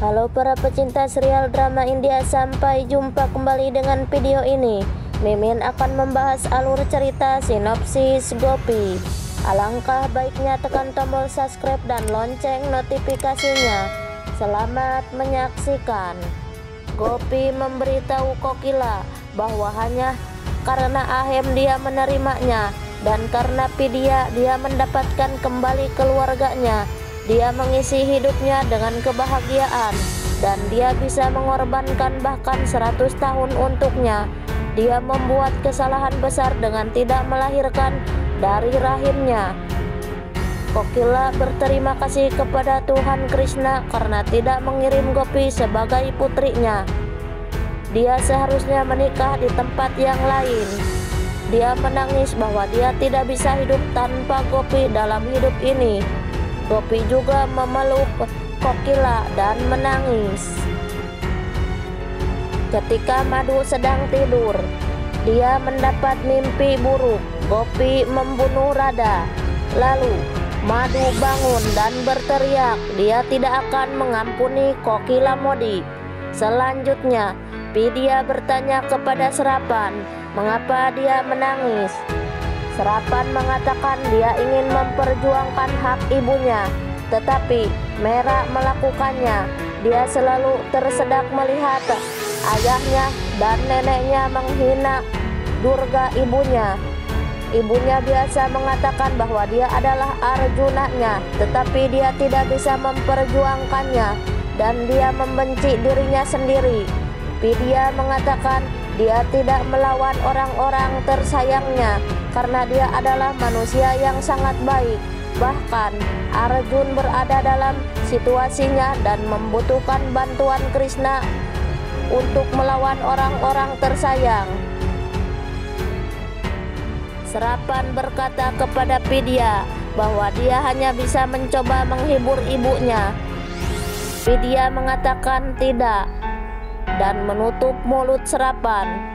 Halo para pecinta serial drama India, sampai jumpa kembali dengan video ini. Mimin akan membahas alur cerita sinopsis Gopi. Alangkah baiknya tekan tombol subscribe dan lonceng notifikasinya. Selamat menyaksikan. Gopi memberitahu Kokila bahwa hanya karena Ahem dia menerimanya, dan karena Vidya dia mendapatkan kembali keluarganya. Dia mengisi hidupnya dengan kebahagiaan, dan dia bisa mengorbankan bahkan 100 tahun untuknya. Dia membuat kesalahan besar dengan tidak melahirkan dari rahimnya. Kokila berterima kasih kepada Tuhan Krishna karena tidak mengirim Gopi sebagai putrinya. Dia seharusnya menikah di tempat yang lain. Dia menangis bahwa dia tidak bisa hidup tanpa Gopi dalam hidup ini. Gopi juga memeluk Kokila dan menangis. Ketika Madu sedang tidur, dia mendapat mimpi buruk. Gopi membunuh Radha. Lalu Madu bangun dan berteriak dia tidak akan mengampuni Kokila Modi. Selanjutnya Vidya bertanya kepada Serapan mengapa dia menangis. Serapan mengatakan dia ingin memperjuangkan hak ibunya, tetapi Mera melakukannya. Dia selalu tersedak melihat ayahnya dan neneknya menghina Durga ibunya. Ibunya biasa mengatakan bahwa dia adalah Arjunanya, tetapi dia tidak bisa memperjuangkannya dan dia membenci dirinya sendiri. Vidya mengatakan dia tidak melawan orang-orang tersayangnya karena dia adalah manusia yang sangat baik. Bahkan Arjun berada dalam situasinya dan membutuhkan bantuan Krishna untuk melawan orang-orang tersayang. Serapan berkata kepada Vidya bahwa dia hanya bisa mencoba menghibur ibunya. Vidya mengatakan tidak dan menutup mulut Serapan.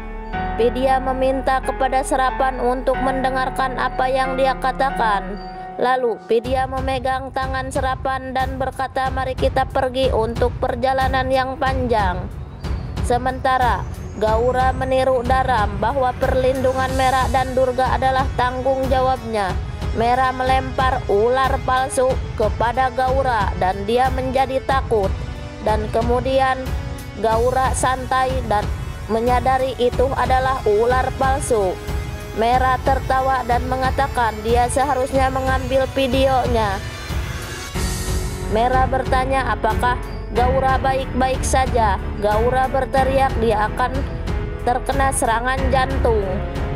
Vidya meminta kepada Serapan untuk mendengarkan apa yang dia katakan. Lalu Vidya memegang tangan Serapan dan berkata, mari kita pergi untuk perjalanan yang panjang. Sementara Gaura meniru Dharam bahwa perlindungan Mera dan Durga adalah tanggung jawabnya. Mera melempar ular palsu kepada Gaura dan dia menjadi takut. Dan kemudian Gaura santai dan menyadari itu adalah ular palsu. Mera tertawa dan mengatakan dia seharusnya mengambil videonya. Mera bertanya apakah Gaura baik-baik saja. Gaura berteriak dia akan terkena serangan jantung.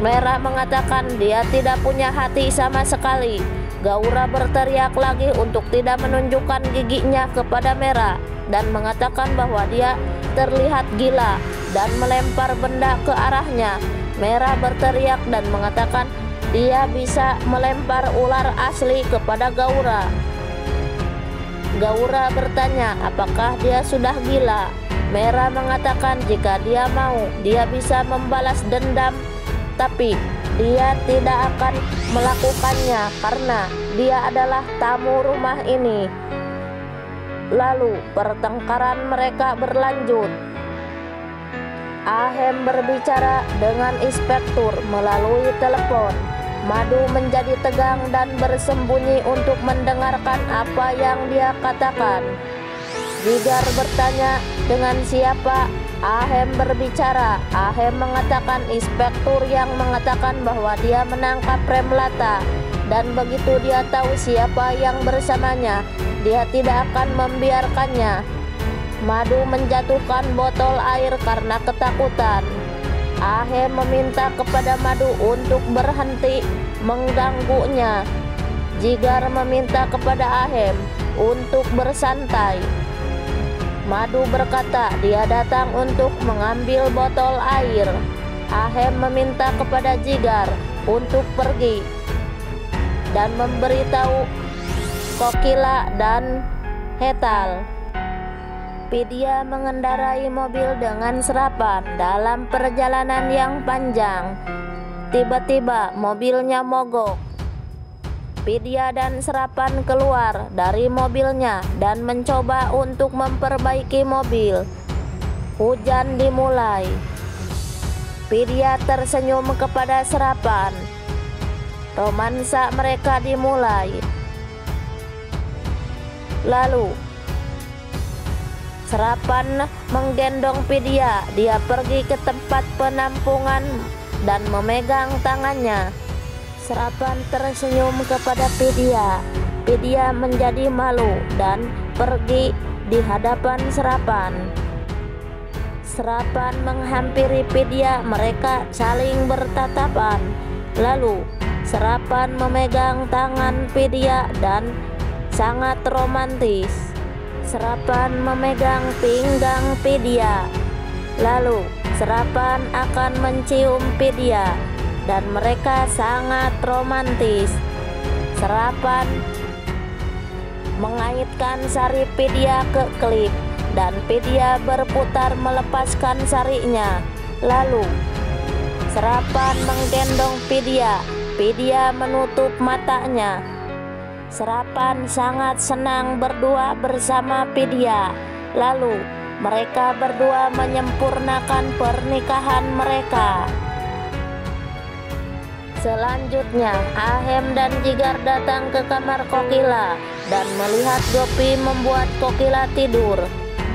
Mera mengatakan dia tidak punya hati sama sekali. Gaura berteriak lagi untuk tidak menunjukkan giginya kepada Mera dan mengatakan bahwa dia terlihat gila dan melempar benda ke arahnya. Mera berteriak dan mengatakan dia bisa melempar ular asli kepada Gaura. Gaura bertanya apakah dia sudah gila. Mera mengatakan jika dia mau dia bisa membalas dendam, tapi dia tidak akan melakukannya karena dia adalah tamu rumah ini. Lalu pertengkaran mereka berlanjut. Ahem berbicara dengan inspektur melalui telepon. Madu menjadi tegang dan bersembunyi untuk mendengarkan apa yang dia katakan. Jigar bertanya dengan siapa Ahem berbicara. Ahem mengatakan inspektur yang mengatakan bahwa dia menangkap Premlata, dan begitu dia tahu siapa yang bersamanya, dia tidak akan membiarkannya. Madu menjatuhkan botol air karena ketakutan. Ahem meminta kepada Madu untuk berhenti mengganggunya. Jigar meminta kepada Ahem untuk bersantai. Madu berkata dia datang untuk mengambil botol air. Ahem meminta kepada Jigar untuk pergi dan memberitahu Kokila dan Hetal. Vidya mengendarai mobil dengan Serapan dalam perjalanan yang panjang. Tiba-tiba mobilnya mogok. Vidya dan Serapan keluar dari mobilnya dan mencoba untuk memperbaiki mobil. Hujan dimulai. Vidya tersenyum kepada Serapan. Romansa mereka dimulai. Lalu Serapan menggendong Vidya. Dia pergi ke tempat penampungan dan memegang tangannya. Serapan tersenyum kepada Vidya. Vidya menjadi malu dan pergi di hadapan Serapan. Serapan menghampiri Vidya. Mereka saling bertatapan. Lalu Serapan memegang tangan Vidya dan sangat romantis. Serapan memegang pinggang Vidya. Lalu Serapan akan mencium Vidya dan mereka sangat romantis. Serapan mengaitkan sari Vidya ke klip dan Vidya berputar melepaskan sarinya. Lalu Serapan menggendong Vidya. Vidya menutup matanya. Serapan sangat senang berdua bersama Vidya. Lalu mereka berdua menyempurnakan pernikahan mereka. Selanjutnya, Ahem dan Jigar datang ke kamar Kokila dan melihat Gopi membuat Kokila tidur.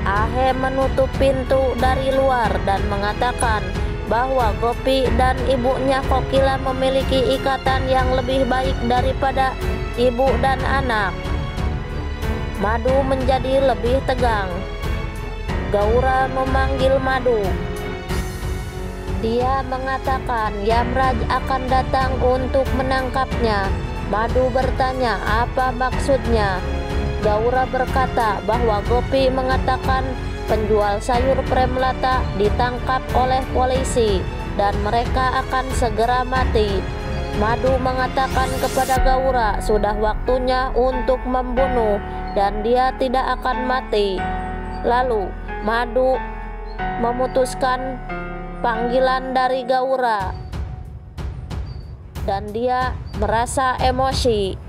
Ahem menutup pintu dari luar dan mengatakan bahwa Gopi dan ibunya Kokila memiliki ikatan yang lebih baik daripada ibu dan anak. Madu menjadi lebih tegang. Gaura memanggil Madu. Dia mengatakan Yamraj akan datang untuk menangkapnya. Madu bertanya apa maksudnya. Gaura berkata bahwa Gopi mengatakan penjual sayur Premlata ditangkap oleh polisi dan mereka akan segera mati. Madu mengatakan kepada Gaura sudah waktunya untuk membunuh dan dia tidak akan mati. Lalu Madu memutuskan panggilan dari Gaura dan dia merasa emosi.